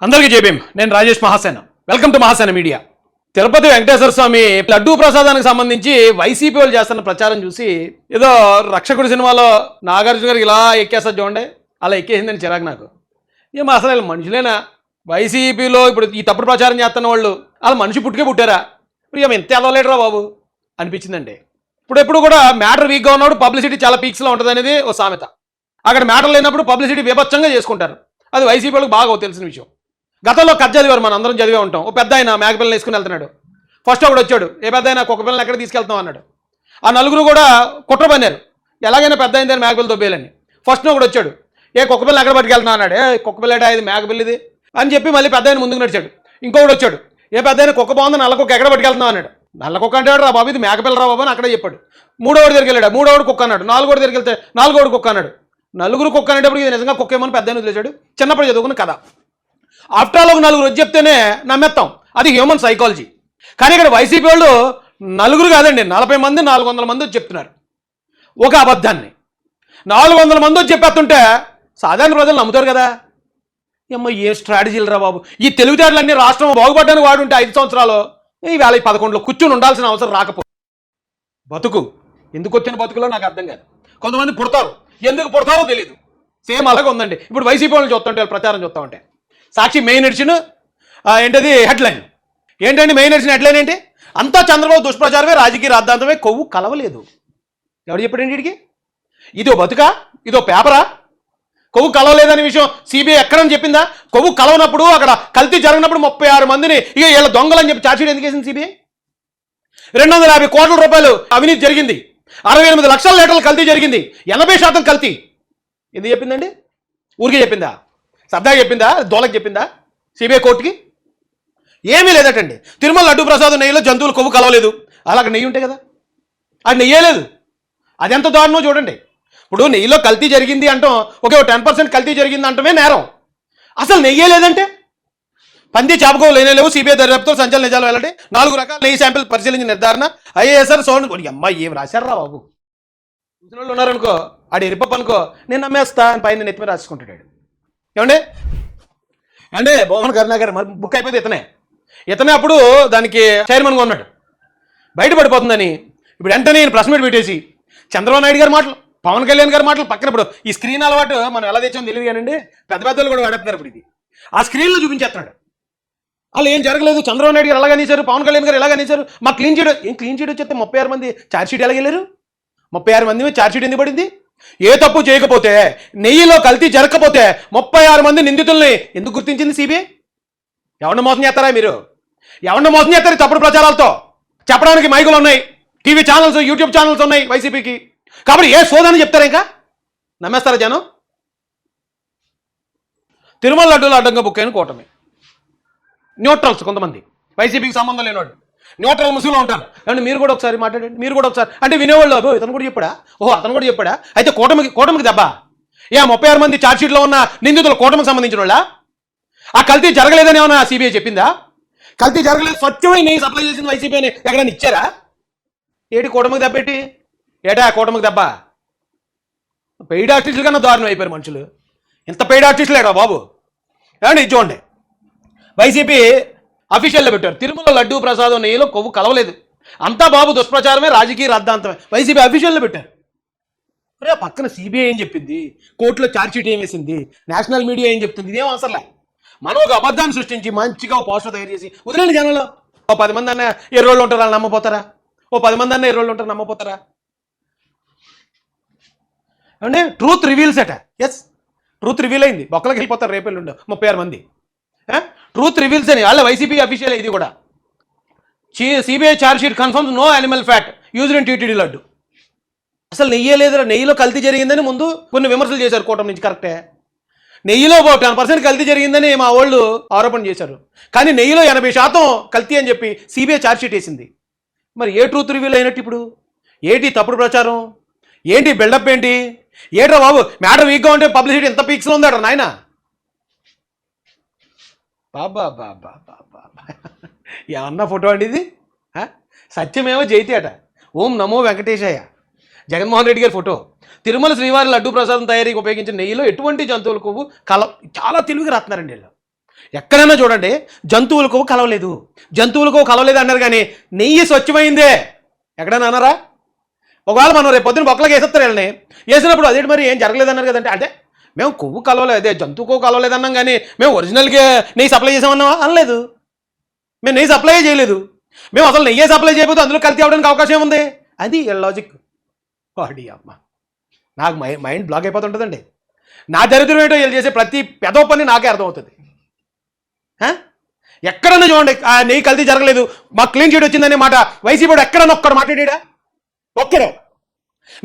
అందరికీ జై భీమ్. నేను Rajesh Mahasena. Welcome to Mahasena media. Tirupati Venkateswara Swamy laddu ప్రసాదానికి సంబంధించి వైసీపీ వాళ్ళు చేస్తున్న ప్రచారం చూసి ఏదో రక్షకుడి సినిమాలో నాగార్జున గారికి ఇలా ఎక్కేస్తారు చూడండి, అలా ఎక్కేసిందని చిరాకు నాకు. ఏమో అసలు వీళ్ళు మనుషులేనా? వైసీపీలో ఇప్పుడు ఈ తప్పుడు ప్రచారం చేస్తున్న వాళ్ళు అలా మనిషి పుట్టుకే పుట్టారా? ఇప్పుడు ఏమో ఎంత ఎదవలేటరా బాబు అనిపించిందండి. ఇప్పుడు ఎప్పుడు కూడా మ్యాటర్ వీక్గా ఉన్నప్పుడు పబ్లిసిటీ చాలా పీక్స్లో ఉంటుంది అనేది ఓ సామెత. అక్కడ మ్యాటర్ లేనప్పుడు పబ్లిసిటీ బీభత్సంగా చేసుకుంటారు. అది వైసీపీ వాళ్ళకి బాగా తెలిసిన విషయం. గతంలో కథ చదివారు, మనం అందరం చదివే ఉంటాం. ఓ పెద్ద ఆయన మేకపిల్లని వేసుకుని వెళ్తున్నాడు. ఫస్ట్ ఒకడు వచ్చాడు, ఏ పెద్ద అయినా కుక్క పిల్లని ఎక్కడ తీసుకెళ్తాం అన్నాడు. ఆ నలుగురు కూడా కుట్ర పన్నారు, ఎలాగైనా పెద్ద అయిందని మేకపిల్ల దొబ్బేయాలని. ఫస్ట్ ఒకడు వచ్చాడు, ఏ కుక్క పిల్లని ఎక్కడ పట్టుకెళ్తాం అన్నాడు. ఏ కుక్క పిల్లట ఇది మేకపిల్లిది అని చెప్పి మళ్ళీ పెద్ద ఆయన ముందుకు నడిచాడు. ఇంకొకడు వచ్చాడు, ఏ పెద్ద అయినా కుక్క బాగుంది నల్ల కుక్క ఎక్కడ పట్టుకెళ్తాం అన్నాడు. నల్ల కుక్క అంటాడు రా బాబు, ఇది మేకపిల్ల రా బాబు అని అక్కడే చెప్పాడు. మూడోడు దగ్గరికి వెళ్ళాడు, మూడోడు కుక్క అన్నాడు. నాలుగోడు దగ్గరికి వెళ్తే నాలుగోడు కుక్క అన్నాడు. నలుగురు కుక్క అనేటప్పుడు ఇది నిజంగా కుక్క ఏమని పెద్ద ఆయన వదిలేశాడు. చిన్నప్పుడు చదువుకున్న కథ. ఆఫ్టర్ ఆల్ ఒక నలుగురు వచ్చి చెప్తేనే నమ్మేస్తాం, అది హ్యూమన్ సైకాలజీ. కానీ ఇక్కడ వైసీపీ వాళ్ళు నలుగురు కాదండి, 40 మంది 400 మంది వచ్చి చెప్తున్నారు ఒక అబద్ధాన్ని. 400 మంది వచ్చి చెప్పేస్తుంటే సాధారణ ప్రజలు నమ్ముతారు కదా. ఏమో ఏ స్ట్రాటజీలు రా బాబు. ఈ తెలివితేటలన్నీ రాష్ట్రం బాగుపడ్డానికి వాడుంటే 5 సంవత్సరాలు ఈవేళ 11లో కూర్చుని ఉండాల్సిన అవసరం రాకపో. బతుకు ఎందుకు వచ్చిన బతుకులో నాకు అర్థం కాదు. కొంతమంది పుడతారు, ఎందుకు పుడతారో తెలియదు. సేమ్ అలాగే ఉందండి. ఇప్పుడు వైసీపీ వాళ్ళని చూస్తుంటే ప్రచారం చూస్తూ ఉంటే సాక్షి మెయిన్ ఎడిషన్ ఏంటది హెడ్లైన్ ఏంటండి? మెయిన్ ఎడిషన్ హెడ్లైన్ ఏంటి? అంతా చంద్రబాబు దుష్ప్రచారమే, రాజకీయ రాద్ధాంతమే, కొవ్వు కలవలేదు. ఎవరు చెప్పాడండి వీడికి? ఇదో బతుకా? ఇదో పేపరా? కొవ్వు కలవలేదనే విషయం సిబిఐ ఎక్కడని చెప్పిందా? కొవ్వు కలవనప్పుడు అక్కడ కల్తీ జరిగినప్పుడు 36 మందిని ఇక వీళ్ళ దొంగలని చెప్పి చార్జ్షీట్ ఎందుకు వేసింది సిబిఐ? 250 కోట్ల రూపాయలు అవినీతి జరిగింది, 68 లక్షల లీటర్లు కల్తీ జరిగింది, 80% కల్తీ ఎందుకు చెప్పిందండి? ఊరికే చెప్పిందా? సరదాగా చెప్పిందా? దోలకు చెప్పిందా సిబిఐ కోర్టుకి? ఏమీ లేదటండి. తిరుమల లడ్డూ ప్రసాదం నెయ్యిలో జంతువులు కొవ్వు కలవలేదు. అలా అక్కడ నెయ్యి ఉంటాయి కదా, అది నెయ్యే లేదు. అది ఎంత దారుణో చూడండి. ఇప్పుడు నెయ్యిలో కల్తీ జరిగింది అంటాం, ఓకే 10% కల్తీ జరిగింది అంటమే నేరం. అసలు నెయ్యే లేదంటే పంది చేపకో లేనేలేవు. సిబిఐ దర్యాప్తుతో సంచలన నిజాలు వెళ్ళండి. 4 రకాల నెయ్యి శాంపిల్ పరిశీలించిన నిర్ధారణ. ఐఏఎస్ఆర్ సోన్ అమ్మాయి ఏం రాశారా బాబు? చూసిన వాళ్ళు ఉన్నారనుకో, ఆడు ఎరిపప్పు అనుకో, నేను నమ్మేస్తా అని పైన నెత్తి మీద రాసుకుంటాడు. ఏమండి అంటే భువన కరుణాకర్ మరి బుక్ అయిపోతే ఇతనే అప్పుడు దానికి చైర్మన్గా ఉన్నాడు. బయటపడిపోతుందని ఇప్పుడు వెంటనే నేను ప్రెస్ మీట్ పెట్టేసి చంద్రబాబు నాయుడు గారి మాటలు, పవన్ కళ్యాణ్ గారి మాటలు పక్కన, ఇప్పుడు ఈ స్క్రీన్ అలవాటు మనం ఎలా తెచ్చామో తెలియదు కానండి, పెద్ద పెద్దలు కూడా వాడేస్తున్నారు. ఇప్పుడు ఇది ఆ స్క్రీన్లో చూపించేస్తున్నాడు. వాళ్ళు ఏం జరగలేదు, చంద్రబాబు నాయుడు గారు ఎలాగనేసారు, పవన్ కళ్యాణ్ గారు ఎలాగనేసారు, మా క్లీన్ చీట్ వచ్చేస్తే 36 మంది ఛార్జ్షీట్ ఎలాగెళ్ళారు? 36 మంది ఛార్జ్షీట్ ఎందుకు పడింది? ఏ తప్పు చేయకపోతే, నెయ్యిలో కల్తీ జరగకపోతే 36 మంది నిందితుల్ని ఎందుకు గుర్తించింది సిబిఐ? ఎవరిని మోసం చేస్తారా మీరు? ఎవరిని మోసం చేస్తారు తప్పుడు ప్రచారాలతో? చెప్పడానికి మైకులు ఉన్నాయి, టీవీ ఛానల్స్, యూట్యూబ్ ఛానల్స్ ఉన్నాయి వైసీపీకి. కాబట్టి ఏ సోదని చెప్తారా? ఇంకా నమ్మేస్తారా జనం? తిరుమల లడ్డూలు అడ్డంగా బుక్ అయిన కూటమి న్యూట్రల్స్, కొంతమంది వైసీపీకి సంబంధం లేనివాడు న్యూట్రల్ ముసుగులో ఉంటారు. అంటే మీరు కూడా ఒకసారి మాట్లాడండి, మీరు కూడా ఒకసారి అంటే వినేవాళ్ళు, అబ్బో ఇతను కూడా చెప్పాడా, ఓహో అతను కూడా చెప్పాడా, అయితే కూటమికి దెబ్బ. 36 మంది ఛార్జ్షీట్లో ఉన్న నిందితులు కూటమికి సంబంధించిన వాళ్ళ? ఆ కల్తీ జరగలేదని ఏమన్నా సిబిఐ చెప్పిందా? కల్తీ జరగలేదు, స్వచ్ఛమైన నెయ్యి సప్లై చేసింది వైసీపీ అని ఎక్కడైనా ఇచ్చారా? ఏటి కూటమికి దెబ్బేటి? ఏటా కూటమికి దెబ్బ? పెయిడ్ ఆర్టిస్టులు కన్నా దారుణం అయిపోయారు మనుషులు. ఇంత పెయిడ్ ఆర్టిస్టులు ఏడా బాబు? ఏమండి ఇది చూడండి, వైసీపీ అఫీషియల్లో పెట్టారు, తిరుమల లడ్డూ ప్రసాదం నెయ్యిలో కొవ్వు కలవలేదు, అంతా బాబు దుష్ప్రచారమే, రాజకీయ రాద్ధాంతమే. వైసీపీ అఫీషియల్లో పెట్టారు. అరే పక్కన సిబిఐ ఏం చెప్పింది, కోర్టులో ఛార్జ్షీట్ ఏం వేసింది, నేషనల్ మీడియా ఏం చెప్తుంది, ఇదేం అవసరంలే. మనం ఒక అబద్ధాన్ని సృష్టించి మంచిగా పోస్టర్ తయారు చేసి వదిలేండి జనంలో. ఓ 10 మంది అన్న 20 రోజులు ఉంటారు, వాళ్ళు నమ్మపోతారా? ఓ 10 మంది అన్న 20 రోజులు ఉంటారు, నమ్మపోతారా? అంటే ట్రూత్ రివీల్స్ అట. ఎస్, ట్రూత్ రివీల్ అయింది. బొక్కలకి వెళ్ళిపోతారు రేపు ఎల్లుండి 36 మంది. ట్రూత్ రివీల్స్ అని వాళ్ళ వైసీపీ అఫీషియల్ ఇది కూడా. CBI chargesheet confirms no animal fat used in TTD laddu. అసలు నెయ్యే లేదురా, నెయ్యిలో కల్తీ జరిగిందని ముందు కొన్ని విమర్శలు చేశారు కూటమి నుంచి. కరెక్టే, నెయ్యిలో 10% కల్తీ జరిగిందని మా వాళ్ళు ఆరోపణ చేశారు. కానీ నెయ్యిలో 80% కల్తీ అని చెప్పి సిబిఐ ఛార్జ్షీట్ వేసింది. మరి ఏ ట్రూత్ రివీల్ అయినట్టు ఇప్పుడు? ఏంటి తప్పుడు ప్రచారం? ఏంటి బిల్డప్? ఏంటి ఏట్రా బాబు? మ్యాటర్ వీక్గా ఉంటే పబ్లిసిటీ ఎంత పీక్స్లో ఉందాడు నాయన. బాబా బాబా బాబా ఏమన్నా ఫోటో అండి ఇది? సత్యమేమో జైతే అట, ఓం నమో వెంకటేశయ్య, జగన్మోహన్ రెడ్డి గారి ఫోటో. తిరుమల శ్రీవారి లడ్డూ ప్రసాదం తయారీకి ఉపయోగించిన నెయ్యిలో ఎటువంటి జంతువుల కొవ్వు చాలా తెలివిగా రాస్తున్నారండి వీళ్ళు. ఎక్కడైనా చూడండి జంతువులకు కలవలేదు, జంతువులకు కలవలేదు అన్నారు, కానీ నెయ్యి స్వచ్ఛమైందే ఎక్కడైనా అన్నారా? ఒకవేళ మనం రేపు పొద్దున్న బొక్కలకి వేసేస్తారు వీళ్ళని, వేసినప్పుడు అదేంటి మరి ఏం జరగలేదు అన్నారు కదంటే, అంటే మేము కొవ్వు కలవలేదు, అదే జంతువు కొవ్వు కలవలేదు అన్నాం, కానీ మేము ఒరిజినల్గా నెయ్యి సప్లై చేసామన్నావా అనలేదు. మేము నెయ్యి సప్లై చేయలేదు, మేము అసలు నెయ్యి సప్లై చేయకపోతే అందులో కల్తీ అవ్వడానికి అవకాశం ఏముంది? అది లాజిక్. వాడి అమ్మ, నాకు మైండ్ బ్లాక్ అయిపోతుంటుందండి. నా దరిద్రం ఏంటో వీళ్ళు చేసే ప్రతి పెదవ పని నాకే అర్థమవుతుంది. ఎక్కడన్నా చూడండి నెయ్యి కల్తీ జరగలేదు, మాకు క్లీన్ చీట్ వచ్చిందనే మాట వైసీపీ ఎక్కడన్నా ఒక్కడు మాట్లాడా? ఒక్కడు.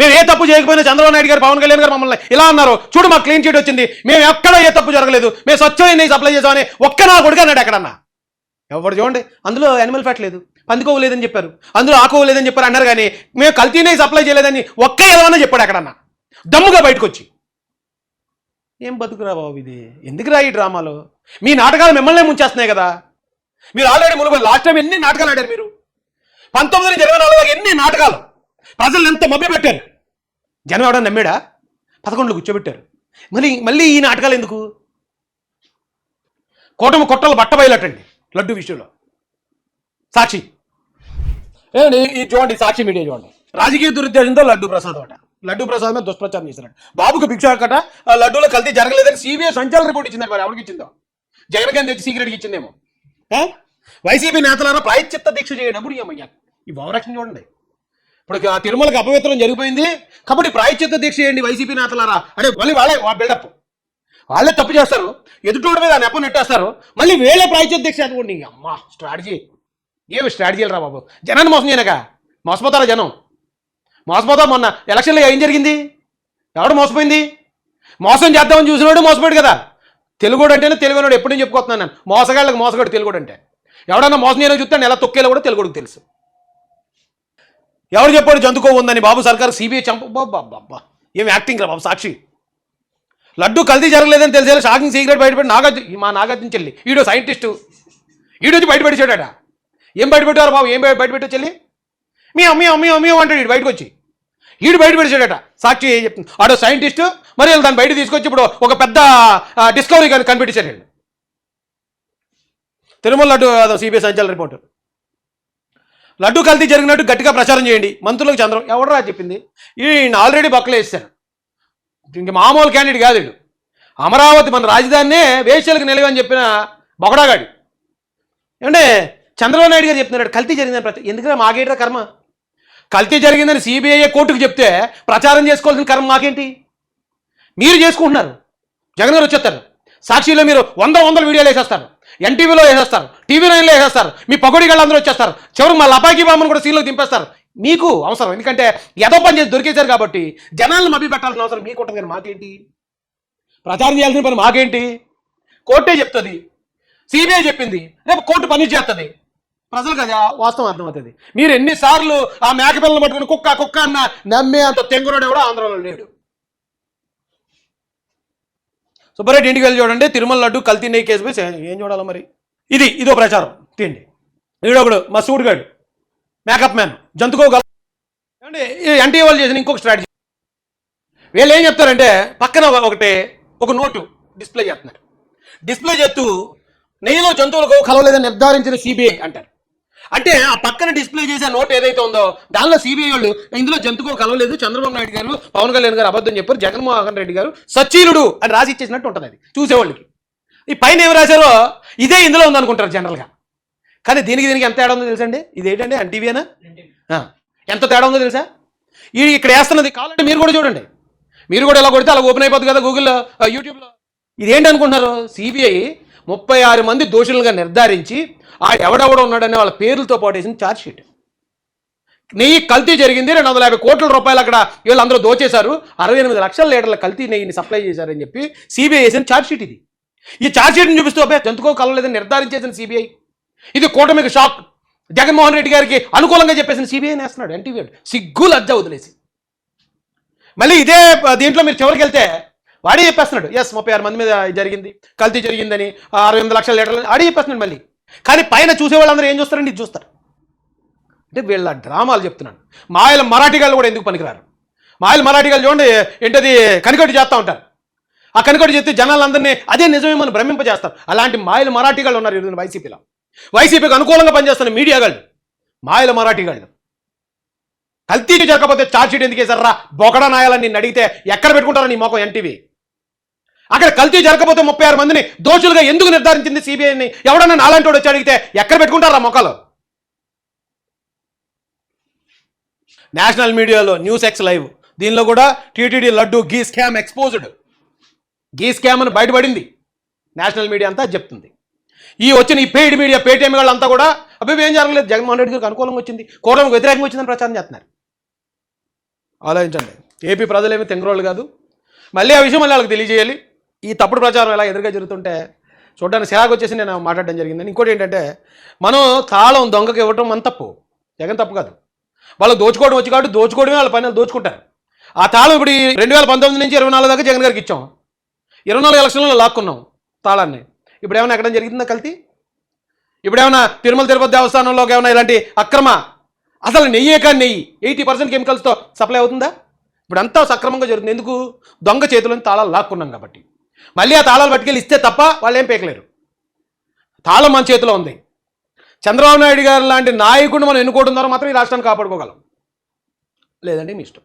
మేము ఏ తప్పు చేయకపోయినా చంద్రబాబు నాయుడు గారు, పవన్ కళ్యాణ్ గారు మమ్మల్ని ఇలా అన్నారు, చూడు మాకు క్లీన్ చీట్ వచ్చింది, మేము ఎక్కడ ఏ తప్పు జరగలేదు, మేము స్వచ్ఛమైన నెయ్యి సప్లై చేసామని ఒక్క నా కొడుకు అన్నాడు ఎక్కడన్నా? ఎవరు చూడండి, అందులో యానిమల్ ఫ్యాట్ లేదు, పందికోవు లేదని చెప్పారు, అందులో ఆకోవు లేదని చెప్పారు అన్నారు, కానీ మేము కల్తీ నెయ్యి సప్లై చేయలేదని ఒక్క ఏదన్నా చెప్పాడు ఎక్కడన్నా దమ్ముగా బయటకు వచ్చి? ఏం బతుకురా బాబు ఇది, ఎందుకురా ఈ డ్రామాలు? మీ నాటకాలు మిమ్మల్నే ముంచేస్తున్నాయి కదా. మీరు ఆల్రెడీ లాస్ట్ టైం ఎన్ని నాటకాలు ఆడారు మీరు? 1924 ఎన్ని నాటకాలు, ప్రజలు ఎంత మభ్య పెట్టారు. జనం ఎవడన్నా నమ్మాడా? 11 కూర్చోబెట్టారు. మళ్ళీ ఈ నాటకాలు ఎందుకు? కూటమి కొట్టలు బట్టబయలటండి లడ్డు విషయంలో. సాక్షి ఏమండి, ఇది చూడండి, సాక్షి మీడియా చూడండి. రాజకీయ దురుద్దేశంతో లడ్డు ప్రసాద్ అట, లడ్డు ప్రసాద్ మీద దుష్ప్రచారం చేసినట్టు. బాబుకు భిక్షాకట లడ్డూలో కల్తీ జరగలేదని సిబిఐ సంచలన రిపోర్ట్ ఇచ్చింది. మరి ఎవరికి ఇచ్చిందో? జగన్ గారిని తెచ్చి సీక్రెట్కి ఇచ్చిందేమో. వైసీపీ నేతలారా ప్రాయశ్చిత్త దీక్ష చేయండి. అప్పుడు ఏమయ్యా ఈ భావరక్షణ చూడండి. ఇప్పుడు తిరుమలకి అపవిత్రం జరిగిపోయింది కాబట్టి ప్రాయశ్చిత్త దీక్ష చేయండి వైసీపీ నేతలారా అంటే మళ్ళీ వాళ్ళే బిల్డప్, వాళ్ళే తప్పు చేస్తారు, ఎదుటోడి మీద నెప్ప నెట్టేస్తారు, మళ్ళీ వేళే ప్రాయశ్చిత్త దీక్ష. అనుకోండి అమ్మా స్ట్రాటజీ, ఏమి స్ట్రాటజీలు రా బాబు. జనాన్ని మోసం చేయనక మోసపోతారా జనం? మోసపోతా. మొన్న ఎలక్షన్లో ఏం జరిగింది? ఎవడు మోసపోయింది? మోసం చేద్దామని చూసినాడు మోసపోయాడు కదా. తెలుగుడు అంటేనే తెలివైనడు. ఎప్పుడు నేను చెప్పుకోతున్నాను నేను, మోసగాళ్ళకి మోసగాడు తెలుగుడు అంటే. ఎవడన్నా మోసం చేయడం చూస్తే ఎలా తొక్కేలో కూడా తెలుగుడికి తెలుసు. ఎవరు చెప్పాడు జంతుకో ఉందని? బాబు సర్కార్ సిబిఐ బాబా ఏం యాక్టింగ్ రా బాబు. సాక్షి లడ్డు కల్తీ జరగలేదని తెలిసేలా షాకింగ్ సీక్రెట్ బయటపెట్టి మా నాగార్జున చెల్లి, ఈడో సైంటిస్టు, ఈడొచ్చి బయటపెట్టాడట. ఏం బయటపెట్టారు బాబు? ఏం బయటపెట్టా చెల్లి? మీ అమ్మీ అమ్మీ అమ్మీ అంటాడు ఈడు బయటకు వచ్చి. ఈడు బయటపెట్టాడట. సాక్షి చెప్తుంది ఆడో సైంటిస్టు, మరి దాన్ని బయట తీసుకొచ్చి ఇప్పుడు ఒక పెద్ద డిస్కవరీ కనిపెట్టించాడు వీళ్ళు. తిరుమల లడ్డు సిబిఐ సంచలన రిపోర్టు. లడ్డు కల్తీ జరిగినట్టు గట్టిగా ప్రచారం చేయండి మంత్రులకు చంద్రం. ఎవడరా చెప్పింది? ఈయన ఆల్రెడీ బొక్కలు వేస్తారు. ఇంక మామూలు క్యాండిడేట్ కాదు వీడు. అమరావతి మన రాజధానినే వేశ్యలకు నిలవని చెప్పిన బొగడాగాడి. ఏమంటే చంద్రబాబు నాయుడు గారు చెప్తున్నాడు కల్తీ జరిగిందని. ఎందుకంటే మాకేంట్రా కర్మ? కల్తీ జరిగిందని సిబిఐ కోర్టుకు చెప్తే ప్రచారం చేసుకోవాల్సిన కర్మ మాకేంటి? మీరు చేసుకుంటున్నారు. జగన్ గారు వచ్చేస్తారు, సాక్షిలో మీరు వందల వీడియోలు వేసేస్తారు, ఎన్టీవీలో వేసేస్తారు, టీవీ 9లో వేసేస్తారు, మీ పకోడీగాళ్ళు అందరూ వచ్చేస్తారు, చివరికి మా లపాకి బామ్మను కూడా సీన్లోకి దింపేస్తారు. మీకు అవసరం, ఎందుకంటే ఏదో పని చేసి దొరికేశారు కాబట్టి జనాలను మభ్య పెట్టాల్సిన అవసరం మీకు ఉంటుంది. కానీ మాకేంటి? ప్రచారం చేయాల్సిన పని మాకేంటి? కోర్టే చెప్తుంది, సిబిఐ చెప్పింది, రేపు కోర్టు పని చేస్తుంది, ప్రజలకు అది వాస్తవం అర్థమవుతుంది. మీరు ఎన్నిసార్లు ఆ మేకపిల్లలు పట్టుకుని కుక్క అన్న నమ్మే అంత తెంగురోడు కూడా ఆంధ్రలో లేడు. సుబ్బారెడ్డి ఇంటికి వెళ్ళి చూడండి, తిరుమల లడ్డు కల్తీ నెయ్యి కేసు పోయి ఏం చూడాలో మరి. ఇదో ప్రచారం తీయండి. వీడొకడు మా సూడుగాడు మేకప్ మ్యాన్ జంతుకోగల. ఏమంటే ఎన్టీఏ వాళ్ళు చేసిన ఇంకొక స్ట్రాటజీ. వీళ్ళు ఏం చెప్తారంటే పక్కన ఒక నోటు డిస్ప్లే చేస్తున్నారు. డిస్ప్లే చేస్తూ నెయ్యిలో జంతువులకు కలవలేదని నిర్ధారించిన సిబిఐ అంటారు. అంటే ఆ పక్కన డిస్ప్లే చేసే నోట్ ఏదైతే ఉందో దానిలో సిబిఐ వాళ్ళు ఇందులో జంతువుకు కలవలేదు, చంద్రబాబు నాయుడు గారు, పవన్ కళ్యాణ్ గారు అబద్ధం చెప్పారు, జగన్మోహన్ రెడ్డి గారు సచ్చీలుడు అని రాసి ఇచ్చేసినట్టు ఉంటుంది అది చూసేవాళ్ళకి. ఈ పైన ఏమి రాశారో ఇదే ఇందులో ఉందనుకుంటారు జనరల్గా. కానీ దీనికి ఎంత తేడా ఉందో తెలుసండి? ఇది ఏంటంటే ఎన్టీవీనా? ఎంత తేడా ఉందో తెలుసా? ఇక్కడ వేస్తున్నది కావాలంటే మీరు కూడా చూడండి. మీరు కూడా ఎలా కొడితే అలా ఓపెన్ అయిపోతుంది కదా గూగుల్లో, యూట్యూబ్లో. ఇదేంటి అనుకుంటున్నారు? సిబిఐ 36 మంది దోషులుగా నిర్ధారించి ఆ ఎవడెవడ ఉన్నాడనే వాళ్ళ పేర్లతో పాటు వేసిన ఛార్జ్షీట్. నెయ్యి కల్తీ జరిగింది, 250 కోట్ల రూపాయలు అక్కడ వీళ్ళందరూ దోచేశారు, 68 లక్షల లీటర్ల కల్తీ నెయ్యిని సప్లై చేశారని చెప్పి సిబిఐ వేసిన ఛార్జ్షీట్ ఇది. ఈ ఛార్జ్షీట్ని చూపిస్తూ జంతుకో కలవలేదని నిర్ధారించేసిన సిబిఐ. ఇది కూటమికి షాక్. జగన్మోహన్ రెడ్డి గారికి అనుకూలంగా చెప్పేసిన సిబిఐ వేస్తున్నాడు ఎన్టీవీ. సిగ్గు లజ్జ వదిలేసి మళ్ళీ ఇదే దీంట్లో మీరు చివరికి వెళ్తే వాడే చెప్పేస్తున్నాడు, 36 మంది మీద జరిగింది, కల్తీ జరిగిందని, 68 లక్షల లీటర్లు ఆడే చెప్పేస్తున్నాడు మళ్ళీ. కానీ పైన చూసే వాళ్ళందరూ ఏం చూస్తారండి? ఇది చూస్తారు. అంటే వీళ్ళ డ్రామాలు చెప్తున్నాను. మాయల మరాఠీ గాళ్ళు కూడా ఎందుకు పనికిరారు? మాయల మరాఠీ గాళ్ళు చూడండి ఏంటది కనికట్టు చేస్తూ ఉంటారు. ఆ కనుకటి చెప్తే జనాలందరినీ అదే నిజమే మనం భ్రమింపజేస్తారు. అలాంటి మాయల మరాఠీగాళ్ళు ఉన్నారు ఈరోజు వైసీపీలో. వైసీపీకి అనుకూలంగా పనిచేస్తున్న మీడియాగాళ్ళు మాయల మరాఠీగాళ్ళు. కల్తీ జరగకపోతే ఛార్జ్షీట్ ఎందుకు వేశారా బొకడా నాయాలని నిన్ను అడిగితే ఎక్కడ పెట్టుకుంటారా నీ మొఖం ఎన్టీవీ? అక్కడ కల్తీ జరగకపోతే 36 మందిని దోషులుగా ఎందుకు నిర్ధారించింది సిబిఐని? ఎవడన్నా నాలాంటి వాడు వచ్చి అడిగితే ఎక్కడ పెట్టుకుంటారా మొక్కలు? నేషనల్ మీడియాలో న్యూస్ ఎక్స్ లైవ్ దీనిలో కూడా టీటీడీ లడ్డు గీ స్కామ్ ఎక్స్పోజ్డ్. గీ స్కామ్ అని బయటపడింది. నేషనల్ మీడియా అంతా చెప్తుంది. ఈ వచ్చిన ఈ పెయిడ్ మీడియా పేటీఎం వాళ్ళంతా కూడా అబ్బాయి ఏం జరగలేదు, జగన్మోహన్ రెడ్డి గారికి అనుకూలంగా వచ్చింది, కూటమికి వ్యతిరేకంగా వచ్చిందని ప్రచారం చేస్తున్నారు. ఆలోచించండి. ఏపీ ప్రజలేమీ తెంగరోళ్ళు కాదు. మళ్ళీ ఆ విషయం మళ్ళీ వాళ్ళకి తెలియజేయాలి. ఈ తప్పుడు ప్రచారం ఎలా ఎదురుగా జరుగుతుంటే చూడడానికి సిరాకు వచ్చేసి నేను మాట్లాడడం జరిగిందని. ఇంకోటి ఏంటంటే మనం తాళం దొంగకి ఇవ్వటం మన తప్పు, జగన్ తప్పు కాదు. వాళ్ళు దోచుకోవడం వచ్చి కాబట్టి దోచుకోవడమే వాళ్ళ పని, దోచుకుంటారు. ఆ తాళం ఇప్పుడు 2019 నుంచి 24 దాకా జగన్ గారికి ఇచ్చాం. 24 ఎలక్షన్లలో లాక్కున్నాం తాళాన్ని. ఇప్పుడు ఏమైనా ఎక్కడం జరిగిందా కల్తీ? ఇప్పుడేమైనా తిరుమల తిరుపతి దేవస్థానంలోకి ఏమైనా ఇలాంటి అక్రమ అసలు నెయ్యే కానీ నెయ్యి 80% కెమికల్స్తో సప్లై అవుతుందా? ఇప్పుడు అంతా సక్రమంగా జరుగుతుంది. ఎందుకు? దొంగ చేతులను తాళాలు లాక్కున్నాం కాబట్టి. మళ్ళీ ఆ తాళాలు పట్టుకెళ్ళి ఇస్తే తప్ప వాళ్ళు ఏం పీకలేరు. తాళం మన చేతిలో ఉంది. చంద్రబాబు నాయుడు గారు లాంటి నాయకుడిని మనం ఎన్నుకోవడం ద్వారా మాత్రం ఈ రాష్ట్రాన్ని కాపాడుకోగలం. లేదంటే మీ ఇష్టం.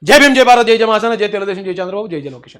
జై భీమ్, జై భారత్, జై జయ మహాసేన, జై తెలుగుదేశం, జై చంద్రబాబు, జై జయ లోకేష్.